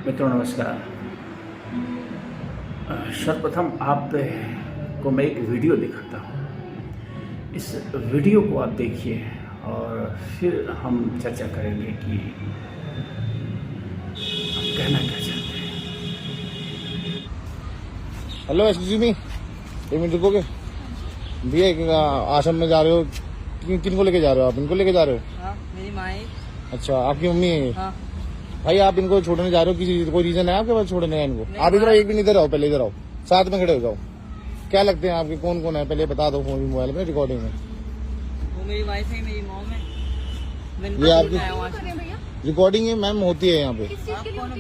मित्रों नमस्कार। सर्वप्रथम आप को मैं एक वीडियो दिखाता हूँ। इस वीडियो को आप देखिए और फिर हम चर्चा करेंगे कि आप कहना क्या चाहते हैं। हेलो एक्सक्यूज मी, 1 मिनट रुकोगे भैया? एक आश्रम में जा रहे हो, किन को लेके जा रहे हो? आप इनको लेके जा रहे हो? हाँ, मेरी माँ है। अच्छा, आपकी मम्मी है? हाँ। भाई आप इनको छोड़ने जा रहे हो, किसी कोई रीजन है आपके पास छोड़ने है इनको? आप इधर एक भी नहीं, इधर आओ, पहले इधर आओ, साथ में खड़े हो जाओ। क्या लगते हैं आपके, कौन कौन है पहले बता दो फोन मोबाइल में रिकॉर्डिंग में। वो मेरी वाइफ है, मेरी मॉम है। ये आपकी रिकॉर्डिंग है मैम, होती है यहाँ पे। आप कौन हो?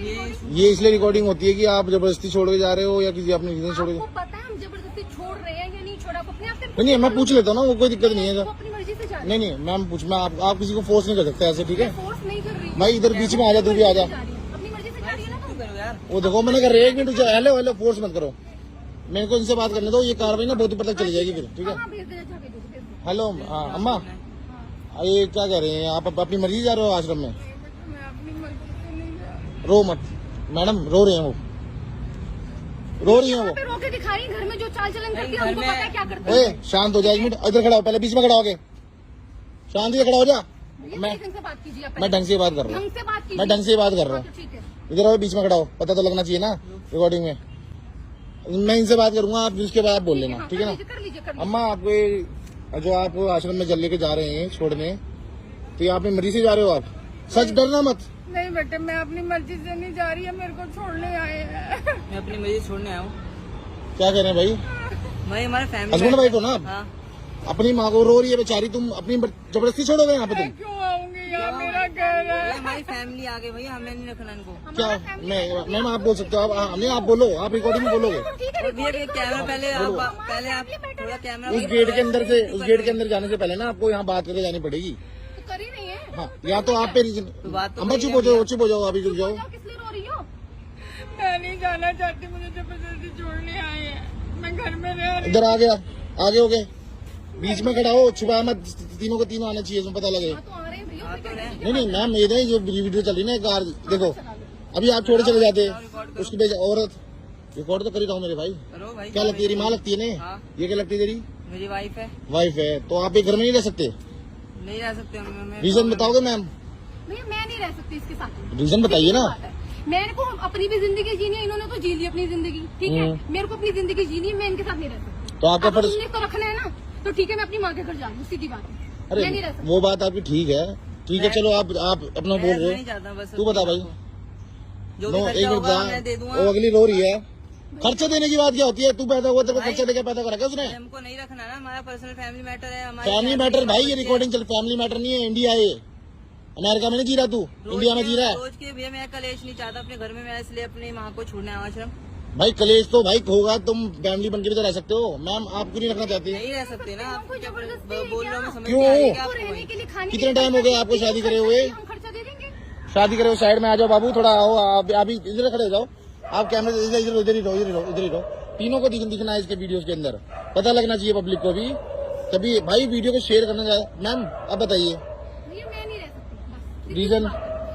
ये इसलिए रिकॉर्डिंग होती है कि आप जबरदस्ती छोड़ के जा रहे हो या किसी अपने रीजन छोड़ के? पता है हम जबरदस्ती छोड़ रहे हैं या नहीं छोड़ा? अपने आप से नहीं, मैं पूछ लेता हूँ ना, वो कोई दिक्कत नहीं है। अपनी मर्जी से जा रहे नहीं मैम पूछ, मैं आप किसी को फोर्स नहीं कर सकते ऐसे, ठीक है? फोर्स नहीं कर रही। भाई इधर बीच में आ जा, तू भी आ जा। अपनी मर्जी से जा रही है ना तुम। करो यार। वो देखो मैंने कर रही है, 1 मिनट हेलो हेलो, फोर्स मत करो। मेरे को इनसे बात करने दो, ये कार्रवाई ना बहुत ऊपर तक चली जाएगी फिर, ठीक है? हाँ, भेज दे, जा भेज दे। हेलो अम्मा, ये क्या कह रहे हैं आप? अपनी मर्जी से जा रहे हो आश्रम में? मैं अपनी मर्जी से नहीं जा रही। रो मत मैडम, रो रहे हैं वो, रो रही हैं वो। पे रोके दिखाई, घर में जो चाल चलन करती है हमको पता है क्या करती ओए है। शांत हो जा, 1 मिनट इधर खड़ा हो, पहले बीच में खड़ा हो गए, शांति से खड़ा हो जा। मैं ढंग से बात कीजिए। मैं ढंग से बात कर रहा हूँ, ढंग से बात कीजिए। मैं ढंग से बात कर रहा हूँ। ठीक है। इधर आओ, बीच में खड़ा हो, पता तो लगना चाहिए ना रिकॉर्डिंग में। मैं इनसे बात करूंगा, आप उसके बाद आप बोल लेना, ठीक है ना? कर लीजिए। अम्मा आपको जो आप आश्रम में जल लेके जा रहे हैं छोड़ने, तो ये अपनी मर्जी से जा रहे हो आप? सच, डरना मत। नहीं बेटे, मैं अपनी मर्जी से नहीं जा रही है, मेरे को छोड़ने आए हैं। मैं अपनी मर्जी से छोड़ने आया हूँ। क्या कह रहे हैं भाई? मैं हमारे फैमिली हस्बैंड वाइफ हो ना आप? हाँ। अपनी माँ को रो रही है बेचारी, तुम अपनी जबरदस्ती छोड़ोगे यहाँ पे तुम? क्यों आऊंगी यार, मेरा घर है। ये हमारी फैमिली आ गई भैया, हमें नहीं रखना इनको। क्या मैम आप बोल सकते हो? आप नहीं, आप बोलो, आप रिकॉर्डिंग में बोलोगे। और भैया ये कैमरा पहले आप थोड़ा कैमरा उस गेट के अंदर से, उस गेट के अंदर जाने से पहले ना आपको यहाँ बात करके जानी पड़ेगी। तो कर ही नहीं है। हाँ, या तो आप पे रीजन। बात तो अम्मा चुप हो जाओ, चुप हो जाओ, अभी रुक जाओ। किस लिए रो रही हो? मैं नहीं जाना चाहती, मुझे जबरदस्ती छोड़ने आए हैं। मैं घर में रह रही। इधर आ गया, आगे हो गए, बीच में खड़ा हो, छुपा मत, तीनों को तीनों आना चाहिए, पता लगे। तो आ रहे हैं भैया। नहीं मैम, ये नहीं जो वीडियो चल रही है ना कार, देखो अभी आप छोड़े चले जाते, उसकी बेच औरत रिकॉर्ड तो कर ही रहा हूँ मेरे भाई। करो भाई। क्या लगती है? तेरी माँ लगती है ना? हाँ। ये क्या लगती है तेरी मेरी वाइफ है। वाइफ है? तो आप एक घर में नहीं रह सकते? नहीं रह सकते हम। रीजन बताओगे मैम? भैया मैं नहीं रह सकती इसके साथ। रीजन बताइए ना। मेरे को अपनी भी जिंदगी जीनी है, इन्होंने तो जी ली अपनी जिंदगी, ठीक है? मेरे को अपनी जिंदगी जीनी है, मैं इनके साथ नहीं रह सकती। तो आपका अब फर्ज, तुमने तो रखना है ना, तो ठीक है, मैं अपनी माँ के घर जाऊंगी, सीधी बात है। अरे मैं नहीं रह सकती। वो बात आपकी ठीक है, ठीक है, चलो आप अपना बोल रहे नहीं चाहता हो, बस। तू बता भाई। जो नो, भी एक खर्चा मिनट होगा मैं दे दूंगा। वो अगली रो रही है। खर्चा देने की बात क्या होती है? तू पैदा हुआ, तेरे को खर्चा देकर पैदा करा क्या उसने? हमको नहीं रखना ना, हमारा पर्सनल फैमिली मैटर है। फैमिली मैटर भाई, ये रिकॉर्डिंग चल, फैमिली मैटर नहीं है, इंडिया है, अमेरिका में नहीं जी रहा तू, इंडिया में जी रहा है। रोज के भैया मैं कलेश नहीं चाहता अपने घर में, मैं इसलिए अपनी माँ को छोड़ने आया आश्रम। भाई कलेश तो भाई होगा, तुम फैमिली बन के भी तो रह सकते हो। मैम आप क्यों नहीं रखना चाहती? नहीं रह सकते ना आप, क्या बोल रहे हो? मैं समझ क्यों? नहीं आ रही क्या तो आपको रहने भाई? के लिए खाने कितने टाइम हो गए आपको शादी करे हुए? हम खर्चा दे देंगे। शादी करे हुए, साइड में आ जाओ बाबू, थोड़ा आओ, अभी इधर खड़े हो जाओ आप। कैमरे इधर ही रहो, इधर ही रहो। तीनों को दिखना है इसके वीडियोस के अंदर, पता लगना चाहिए पब्लिक को भी। तभी भाई वीडियो को शेयर करना चाहिए। मैम अब बताइए भैया मैं नहीं रह सकती, बस। रीजन।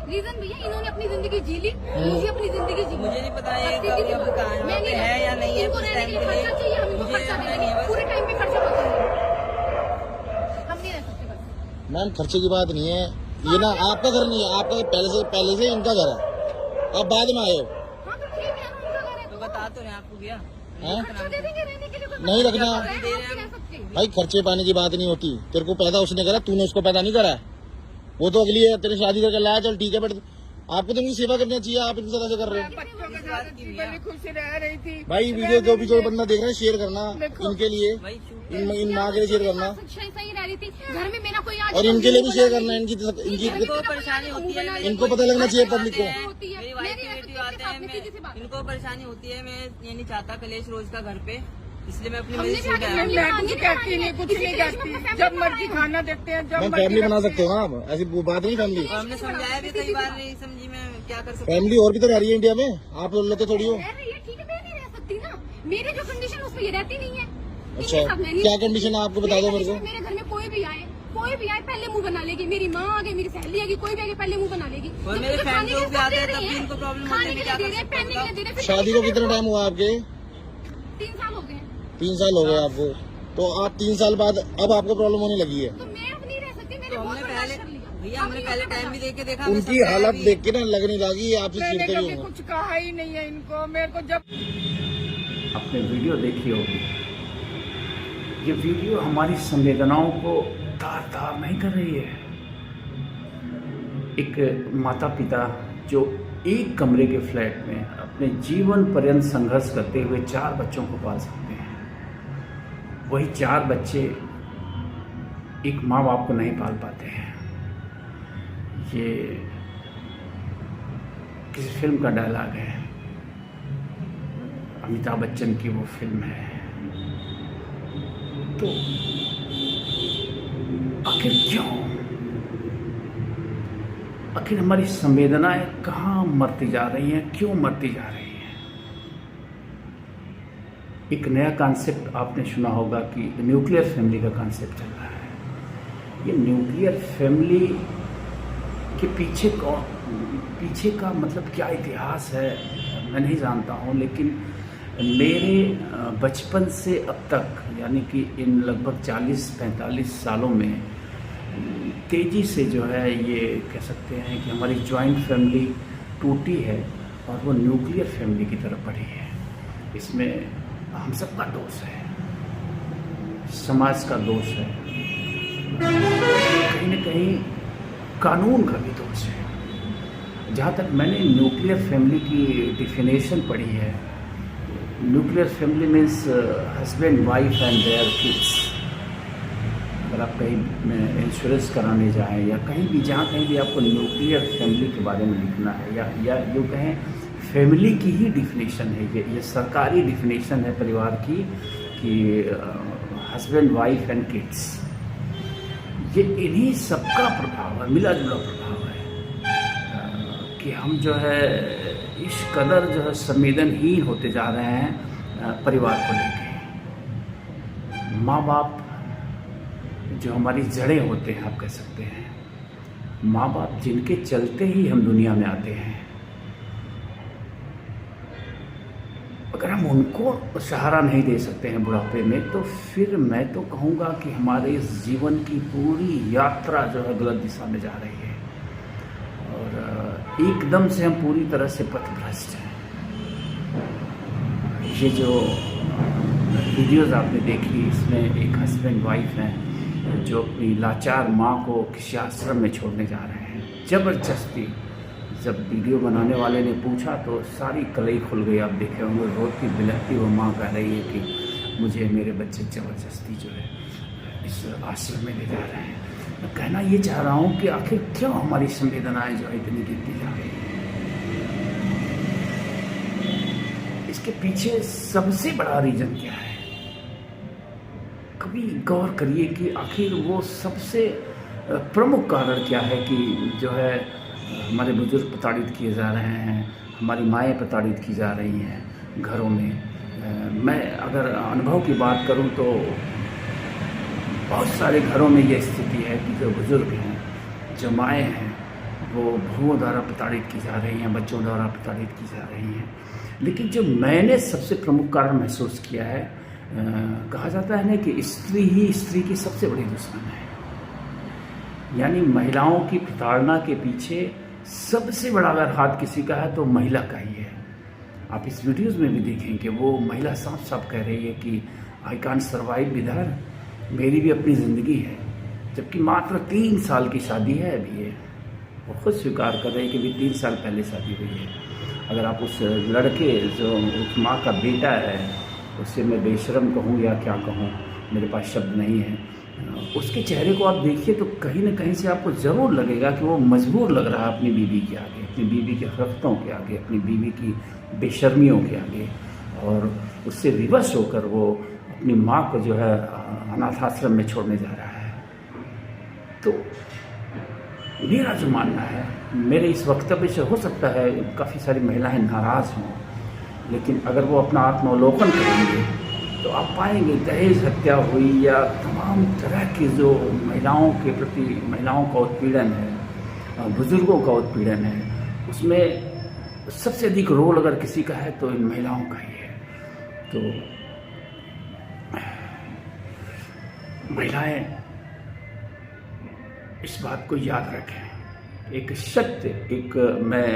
रीजन भैया, इन्होंने अपनी जिंदगी जी ली, मुझे अपनी जिंदगी जी। मुझे नहीं पता है सीधी सी बात। कहाँ मैं नहीं पे है या नहीं है। इनको कुछ रहने टाइम के के लिए लिए खर्चा चाहिए, हम इनको मुझे खर्चा रहना दे नहीं है देंगे, बस। पूरे टाइम पे खर्चा मत करिए। हम नहीं रह सकते बस। मैम खर्चे की बात नहीं है, ये ना आपका घर नहीं है, आपका पहले से इनका घर है, आप बाद में आए हो। हाँ तो ठीक है, उनका घर है तो बता तो नहीं आपको भैया, हैं? खर्चा दे देंगे रहने के लिए, कोई नहीं रखना बात नहीं है, हम नहीं रह सकते। भाई, खर्चे पाने की बात नहीं होती। तेरे को पैदा उसने करा, तूने उसको पैदा नहीं करा, वो तो अगली है, तेरे शादी करके लाया, चल ठीक है, बट आपको तो इनकी सेवा करनी चाहिए, आप इनके साथ ऐसे कर रहे हो। बच्चों के साथ बड़ी खुश रह रही थी। भाई वीडियो जो बंदा देख रहा है शेयर करना इनके लिए, भाई शूट इन माँ के लिए शेयर करना, सही रह रही थी घर में, मेरा कोई आज और इनके लिए भी शेयर करना है। इनकी इनको परेशानी होती है, इनको पता लगना चाहिए पब्लिक को। मेरी वाइफ की बेटी आते हैं, मैं इनको परेशानी होती है, मैं ये नहीं चाहता कलेश रोज का घर पे, इसलिए मैं अपनी मर्जी से छोड़ के आया हूँ। मैं कुछ कहती नहीं, कुछ नहीं कहती, जब मर्जी खाना देते हैं, जब मैम फैमिली बना सकते हो ना आप, ऐसी वो बात नहीं फैमिली। और हमने समझाया भी कई बार, नहीं समझी, मैं क्या कर सकती फैमिली और भी तो रह रही है इंडिया में, आप लोग तो थोड़ी हो। रह रही है, ठीक है, मैं नहीं रह सकती ना, मेरी जो कंडीशन उसमें ये रहती नहीं है। अच्छा क्या कंडीशन है आपको बता दो मेरे को। मेरे घर में कोई भी आए, कोई भी आए पहले मुंह बना लेगी, मेरी माँ आ गई, मेरी सहेली आ गई, कोई भी आ गई पहले मुंह बना लेगी। और मेरे फैन लोग भी आते हैं तब भी इनको प्रॉब्लम होती है, क्या कर सकते हैं पहनने के लिए दे रहे। शादी को कितना टाइम हुआ आपके? 3 साल हो गए। 3 साल हो गए आपको, तो आप 3 साल बाद अब आपको प्रॉब्लम होने लगी है। तो मैं अब नहीं रह सकती, मैंने तो बहुत हमने बर्दाश्त पहले कर लिया। भैया हमने पहले टाइम भी देके देखा, उनकी हालत देख के ना लगने लगी आपसे चिढ़ते भी होंगे। कुछ कहा ही नहीं है इनको, मेरे को जब आपने वीडियो देखी होगी, ये वीडियो हमारी संवेदनाओं को तार तार नहीं कर रही है। एक माता पिता जो एक कमरे के फ्लैट में अपने जीवन पर्यंत संघर्ष करते हुए 4 बच्चों को पाल सकते हैं, वही 4 बच्चे एक माँ बाप को नहीं पाल पाते हैं। ये किसी फिल्म का डायलॉग है, अमिताभ बच्चन की वो फिल्म है। तो आखिर क्यों, आखिर हमारी संवेदनाएं कहाँ मरती जा रही हैं, क्यों मरती जा रही हैं? एक नया कॉन्सेप्ट आपने सुना होगा कि न्यूक्लियर फैमिली का कॉन्सेप्ट चल रहा है। ये न्यूक्लियर फैमिली के पीछे का मतलब क्या इतिहास है मैं नहीं जानता हूँ, लेकिन मेरे बचपन से अब तक, यानी कि इन लगभग 40-45 सालों में तेज़ी से जो है ये कह सकते हैं कि हमारी जॉइंट फैमिली टूटी है और वो न्यूक्लियर फैमिली की तरफ बढ़ी है। इसमें हम सबका दोष है, समाज का दोष है, कहीं न कहीं कानून का भी दोष है। जहाँ तक मैंने न्यूक्लियर फैमिली की डिफिनेशन पढ़ी है, nuclear family means husband wife and their kids. अगर आप कहीं इंश्योरेंस कराने जाएं या कहीं भी, जहाँ कहीं भी आपको न्यूक्लियर फैमिली के बारे में लिखना है या यूँ कहें फैमिली की ही डिफिनेशन है, ये सरकारी डिफिनेशन है परिवार की कि हस्बैंड वाइफ एंड किड्स। ये इन्हीं सबका प्रभाव है, मिला जुला प्रभाव है कि हम जो है इस कदर जो है संवेदनहीन होते जा रहे हैं परिवार को लेकर। माँ बाप जो हमारी जड़ें होते हैं, आप कह सकते हैं, माँ बाप जिनके चलते ही हम दुनिया में आते हैं, अगर हम उनको सहारा नहीं दे सकते हैं बुढ़ापे में, तो फिर मैं तो कहूँगा कि हमारे इस जीवन की पूरी यात्रा जो है गलत दिशा में जा रही है और एकदम से हम पूरी तरह से पथभ्रष्ट हैं। ये जो वीडियोज़ आपने देखी, इसमें एक हस्बैंड वाइफ हैं जो अपनी लाचार माँ को किसी आश्रम में छोड़ने जा रहे हैं ज़बरदस्ती। जब वीडियो बनाने वाले ने पूछा तो सारी कलई खुल गई। आप देखे होंगे रोती बिलखती वो माँ कह रही है कि मुझे मेरे बच्चे ज़बरदस्ती जो है इस आश्रम में ले जा रहे हैं। मैं कहना ये चाह रहा हूँ कि आखिर क्यों हमारी संवेदनाएं जो है इतनी गिरती जा रही है। इसके पीछे सबसे बड़ा रीज़न क्या है? कभी गौर करिए कि आखिर वो सबसे प्रमुख कारण क्या है कि जो है हमारे बुजुर्ग प्रताड़ित किए जा रहे हैं, हमारी माएँ प्रताड़ित की जा रही हैं घरों में। मैं अगर अनुभव की बात करूं तो बहुत सारे घरों में ये स्थिति है कि जो बुजुर्ग हैं, जो माएँ हैं, वो बहुओं द्वारा प्रताड़ित की जा रही हैं, बच्चों द्वारा प्रताड़ित की जा रही हैं। लेकिन जो मैंने सबसे प्रमुख कारण महसूस किया है, कहा जाता है ना कि स्त्री ही स्त्री की सबसे बड़ी दुश्मन है। यानी महिलाओं की प्रताड़ना के पीछे सबसे बड़ा अगर हाथ किसी का है तो महिला का ही है। आप इस वीडियोज़ में भी देखें कि वो महिला साफ साफ कह रही है कि I can't survive with her, मेरी भी अपनी ज़िंदगी है। जबकि मात्र 3 साल की शादी है अभी ये, वो खुद स्वीकार कर रहे हैं कि अभी 3 साल पहले शादी हुई है। अगर आप उस लड़के जो उस माँ का बेटा है उससे मैं बेशर्म कहूँ या क्या कहूँ, मेरे पास शब्द नहीं है, उसके चेहरे को आप देखिए तो कहीं ना कहीं से आपको ज़रूर लगेगा कि वो मजबूर लग रहा है अपनी बीवी के आगे, अपनी बीवी के हरकतों के आगे, अपनी बीवी की बेशर्मियों के आगे, और उससे विवश होकर वो अपनी माँ को जो है अनाथ आश्रम में छोड़ने जा रहा है। तो मेरा जो मानना है, मेरे इस वक्तव्य से हो सकता है काफ़ी सारी महिलाएं नाराज़ हों, लेकिन अगर वो अपना आत्मावलोकन करेंगे तो आप पाएंगे दहेज हत्या हुई या तमाम तरह की जो महिलाओं के प्रति महिलाओं का उत्पीड़न है, बुजुर्गों का उत्पीड़न है, उसमें सबसे अधिक रोल अगर किसी का है तो इन महिलाओं का ही है। तो महिलाएं इस बात को याद रखें, एक सत्य, एक मैं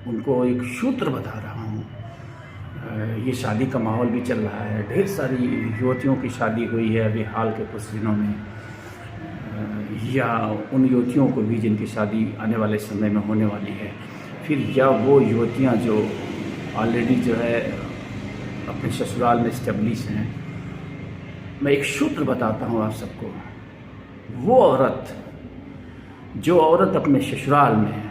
उनको एक सूत्र बता रहा हूँ। ये शादी का माहौल भी चल रहा है, ढेर सारी युवतियों की शादी हुई है अभी हाल के कुछ दिनों में, या उन युवतियों को भी जिनकी शादी आने वाले समय में होने वाली है, फिर या वो युवतियाँ जो ऑलरेडी जो है अपने ससुराल में स्टेब्लिश हैं। मैं एक सूत्र बताता हूँ आप सबको। वो औरत, जो औरत अपने ससुराल में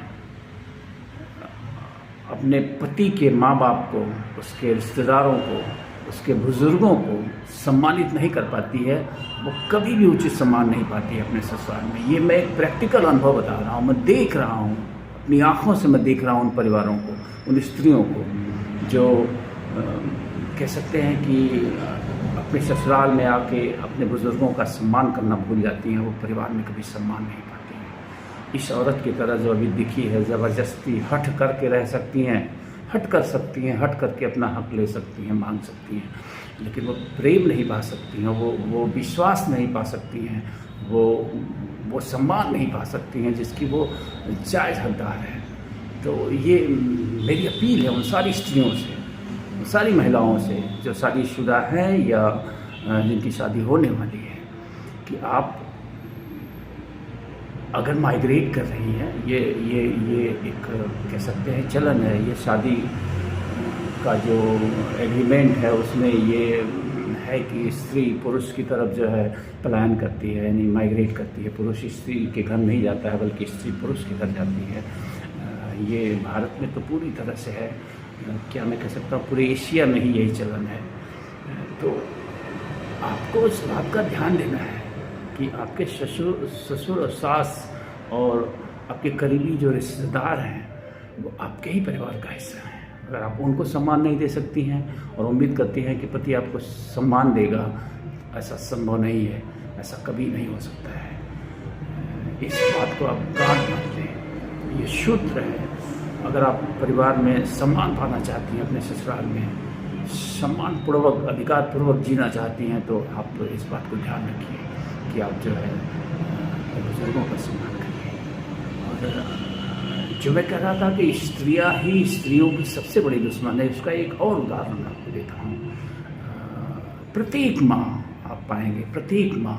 अपने पति के माँ बाप को, उसके रिश्तेदारों को, उसके बुजुर्गों को सम्मानित नहीं कर पाती है, वो कभी भी उचित सम्मान नहीं पाती है अपने ससुराल में। ये मैं एक प्रैक्टिकल अनुभव बता रहा हूँ, मैं देख रहा हूँ, अपनी आँखों से मैं देख रहा हूँ उन परिवारों को, उन स्त्रियों को जो कह सकते हैं कि अपने ससुराल में आके अपने बुजुर्गों का सम्मान करना भूल जाती हैं, वो परिवार में कभी सम्मान नहीं पाती हैं। इस औरत की तरह जो अभी दिखी है, ज़बरदस्ती हट करके रह सकती हैं, हट कर सकती हैं, हट करके अपना हक ले सकती हैं, मांग सकती हैं, लेकिन वो प्रेम नहीं पा सकती हैं, वो विश्वास नहीं पा सकती हैं, वो सम्मान नहीं पा सकती हैं जिसकी वो जायज़ हकदार है। तो ये मेरी अपील है उन सारी स्त्रियों से, उन सारी महिलाओं से जो शादीशुदा हैं या जिनकी शादी होने वाली है, कि आप अगर माइग्रेट कर रही हैं, ये एक कह सकते हैं चलन है, ये शादी का जो एग्रीमेंट है उसमें ये है कि स्त्री पुरुष की तरफ जो है पलायन करती है, यानी माइग्रेट करती है। पुरुष स्त्री के घर नहीं जाता है, बल्कि स्त्री पुरुष के घर जाती है। ये भारत में तो पूरी तरह से है, क्या मैं कह सकता हूँ पूरे एशिया में ही यही चलन है। तो आपको इस बात का ध्यान देना है कि आपके ससुर और सास और आपके करीबी जो रिश्तेदार हैं वो आपके ही परिवार का हिस्सा हैं। अगर आप उनको सम्मान नहीं दे सकती हैं और उम्मीद करती हैं कि पति आपको सम्मान देगा, ऐसा संभव नहीं है, ऐसा कभी नहीं हो सकता है। इस बात को आप गांठ बांध लें, ये सूत्र है। अगर आप परिवार में सम्मान पाना चाहती हैं, अपने ससुराल में सम्मानपूर्वक अधिकारपूर्वक जीना चाहती हैं, तो आप इस बात को ध्यान रखिए कि आप जो है बुजुर्गों का सम्मान करिए। और जो मैं कह रहा था कि स्त्रियां ही स्त्रियों की सबसे बड़ी दुश्मन है, उसका एक और उदाहरण आपको देता हूँ। प्रत्येक माँ आप पाएंगे, प्रत्येक माँ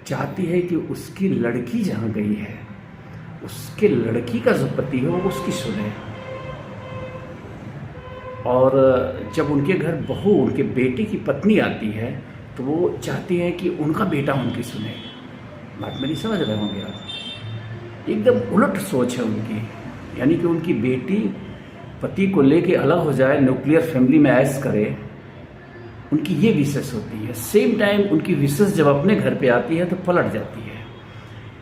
चाहती है कि उसकी लड़की जहाँ गई है, उसके लड़की का जो पति हो वो उसकी सुने। और जब उनके घर बहू, उनके बेटे की पत्नी आती है, तो वो चाहती है कि उनका बेटा उनकी सुने। बात मेरी समझ रहे होंगे आप। एकदम उलट सोच है उनकी, यानी कि उनकी बेटी पति को लेके अलग हो जाए, न्यूक्लियर फैमिली में ऐश करे, उनकी ये विशेष होती है। सेम टाइम उनकी विशेष जब अपने घर पे आती है तो पलट जाती है।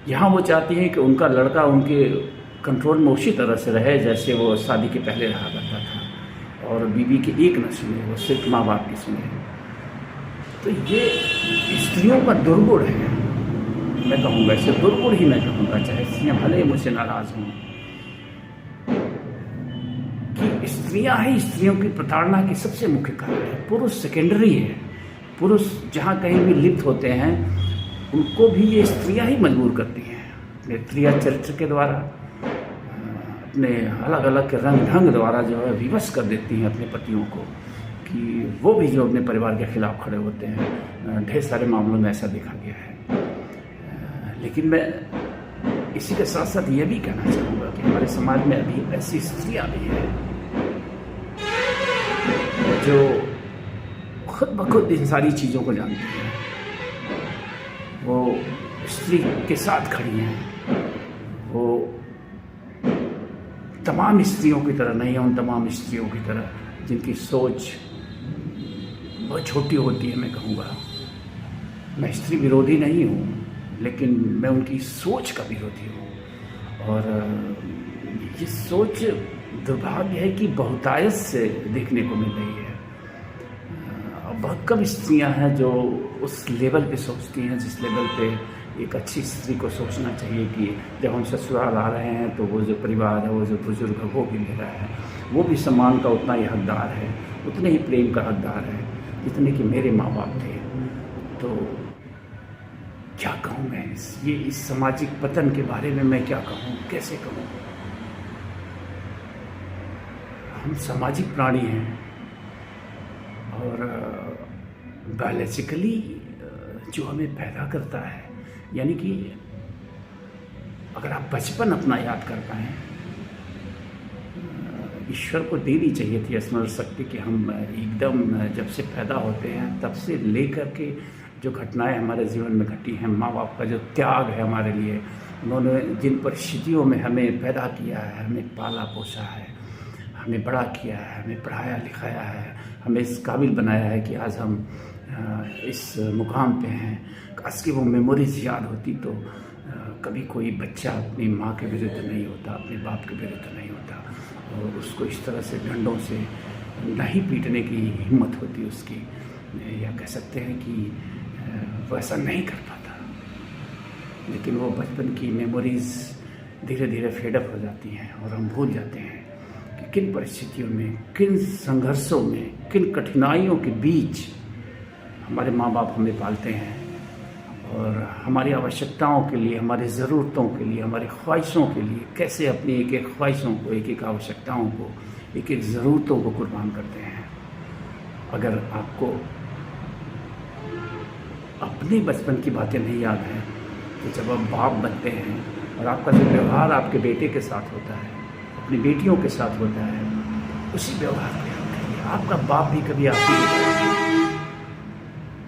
यहाँ वो चाहती है कि उनका लड़का उनके कंट्रोल में उसी तरह से रहे जैसे वो शादी के पहले रहा करता था, और बीवी की एक न सुने, वो सिर्फ माँ बाप की सुने। तो ये स्त्रियों का दुर्गुण है, मैं कहूँगा इसे दुर्गुण ही मैं कहूँगा, चाहे स्त्रियाँ भले मुझसे नाराज़ हों, कि स्त्रियाँ ही स्त्रियों की प्रताड़ना की सबसे मुख्य कारण है। पुरुष सेकेंडरी है। पुरुष जहाँ कहीं भी लिप्त होते हैं उनको भी ये स्त्रियाँ ही मजबूर करती हैं, अपने क्रिया चरित्र के द्वारा, अपने अलग अलग के रंग ढंग द्वारा जो है विवश कर देती हैं अपने पतियों को, कि वो भी जो अपने परिवार के खिलाफ खड़े होते हैं। ढेर सारे मामलों में ऐसा देखा गया है। लेकिन मैं इसी के साथ साथ ये भी कहना चाहूँगा कि हमारे समाज में अभी ऐसी स्त्रियाँ भी हैं जो खुद ब खुद इन सारी चीज़ों को जानती हैं। वो स्त्री के साथ खड़ी हैं, वो तमाम स्त्रियों की तरह नहीं है, उन तमाम स्त्रियों की तरह जिनकी सोच बहुत छोटी होती है। मैं कहूँगा, मैं स्त्री विरोधी नहीं हूँ, लेकिन मैं उनकी सोच का विरोधी हूँ। और ये सोच दुर्भाग्य है कि बहुतायत से देखने को मिल रही है। बहुत कम स्त्रियां हैं जो उस लेवल पे सोचती हैं जिस लेवल पे एक अच्छी स्त्री को सोचना चाहिए कि जब हम ससुराल आ रहे हैं तो वो जो परिवार है, वो जो बुजुर्ग है, वो भी मेरा है, वो भी सम्मान का उतना ही हकदार है, उतने ही प्रेम का हकदार है जितने कि मेरे माँ बाप थे। तो क्या कहूँ मैं इस सामाजिक पतन के बारे में मैं क्या कहूँ, कैसे कहूँ। हम सामाजिक प्राणी हैं और बायोलॉजिकली जो हमें पैदा करता है, यानी कि अगर आप बचपन अपना याद कर पाएँ, ईश्वर को देनी चाहिए थी स्मरण शक्ति कि हम एकदम जब से पैदा होते हैं तब से लेकर के जो घटनाएं हमारे जीवन में घटी हैं, माँ बाप का जो त्याग है हमारे लिए, उन्होंने जिन परिस्थितियों में हमें पैदा किया है, हमें पाला पोसा है, हमें बड़ा किया है, हमें पढ़ाया लिखाया है, हमें इस काबिल बनाया है कि आज हम इस मुकाम पे हैं। काश की वो मेमोरीज याद होती तो कभी कोई बच्चा अपनी माँ के विरुद्ध नहीं होता, अपने बाप के विरुद्ध नहीं होता और उसको इस तरह से डंडों से नहीं पीटने की हिम्मत होती उसकी, या कह सकते हैं कि वो ऐसा नहीं कर पाता। लेकिन वो बचपन की मेमोरीज़ धीरे धीरे फेडअप हो जाती हैं और हम भूल जाते हैं कि किन परिस्थितियों में, किन संघर्षों में, किन कठिनाइयों के बीच हमारे माँ बाप हमें पालते हैं और हमारी आवश्यकताओं के लिए, हमारी ज़रूरतों के लिए, हमारी ख्वाहिशों के लिए कैसे अपनी एक एक ख्वाहिशों को, एक एक आवश्यकताओं को, एक एक ज़रूरतों को कुर्बान करते हैं। अगर आपको अपने बचपन की बातें नहीं याद हैं तो जब आप बाप बनते हैं और आपका जो व्यवहार आपके बेटे के साथ होता है, अपनी बेटियों के साथ होता है, उसी व्यवहार को याद करिए। आपका बाप भी कभी आपकी,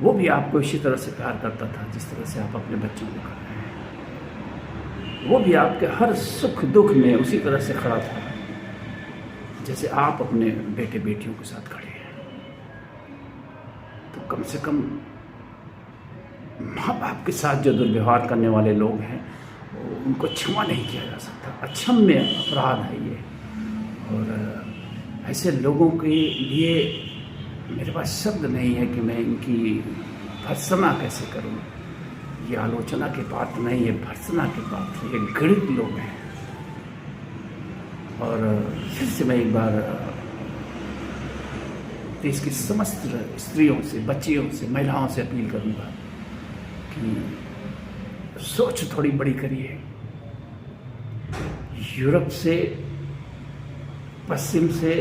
वो भी आपको इसी तरह से प्यार करता था जिस तरह से आप अपने बच्चों को कर रहे हैं। वो भी आपके हर सुख दुख में उसी तरह से खड़ा था जैसे आप अपने बेटे बेटियों के साथ खड़े हैं। तो कम से कम माँ बाप के साथ जो दुर्व्यवहार करने वाले लोग हैं उनको क्षमा नहीं किया जा सकता, अक्षम्य अपराध है ये। और ऐसे लोगों के लिए मेरे पास शब्द नहीं है कि मैं इनकी भर्त्सना कैसे करूं। ये आलोचना के पात्र नहीं है, भर्त्सना के पात्र, ये घृणित लोग हैं। और फिर से मैं एक बार देश की समस्त स्त्रियों से, बच्चियों से, महिलाओं से अपील करूंगा कि सोच थोड़ी बड़ी करिए। यूरोप से, पश्चिम से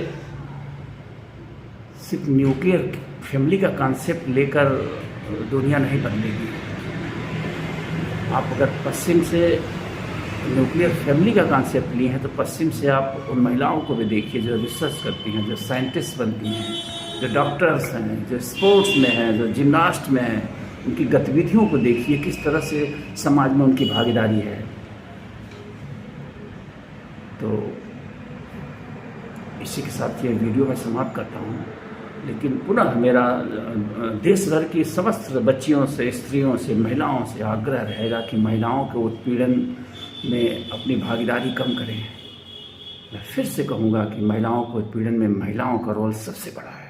सिर्फ न्यूक्लियर फैमिली का कॉन्सेप्ट लेकर दुनिया नहीं बदलेगी। आप अगर पश्चिम से न्यूक्लियर फैमिली का कॉन्सेप्ट लिए हैं तो पश्चिम से आप उन महिलाओं को भी देखिए जो रिसर्च करती हैं, जो साइंटिस्ट बनती हैं, जो डॉक्टर्स हैं, जो स्पोर्ट्स में हैं, जो जिम्नास्ट में हैं। उनकी गतिविधियों को देखिए, किस तरह से समाज में उनकी भागीदारी है। तो इसी के साथ ये वीडियो मैं समाप्त करता हूँ। लेकिन पुनः मेरा देश भर की समस्त बच्चियों से, स्त्रियों से, महिलाओं से आग्रह रहेगा कि महिलाओं के उत्पीड़न में अपनी भागीदारी कम करें। मैं फिर से कहूँगा कि महिलाओं के उत्पीड़न में महिलाओं का रोल सबसे बड़ा है।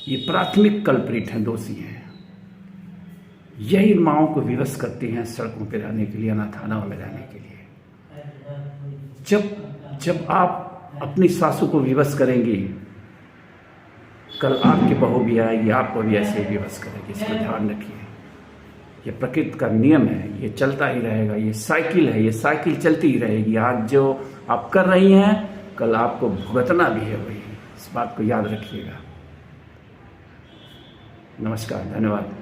ये प्राथमिक कल्प्रिट हैं, दोषी हैं। यही माओं को विवश करती हैं सड़कों पर रहने के लिए, अनाथालयों में रहने के लिए। जब आप अपनी सासू को विवश करेंगी, कल आपकी बहू भी आएगी, आपको भी ऐसे ही विवश करेगी। इसको ध्यान रखिए। ये प्रकृति का नियम है, ये चलता ही रहेगा। ये साइकिल है, ये साइकिल चलती ही रहेगी। आज जो आप कर रही हैं, कल आपको भुगतना भी है वही। इस बात को याद रखिएगा। नमस्कार, धन्यवाद।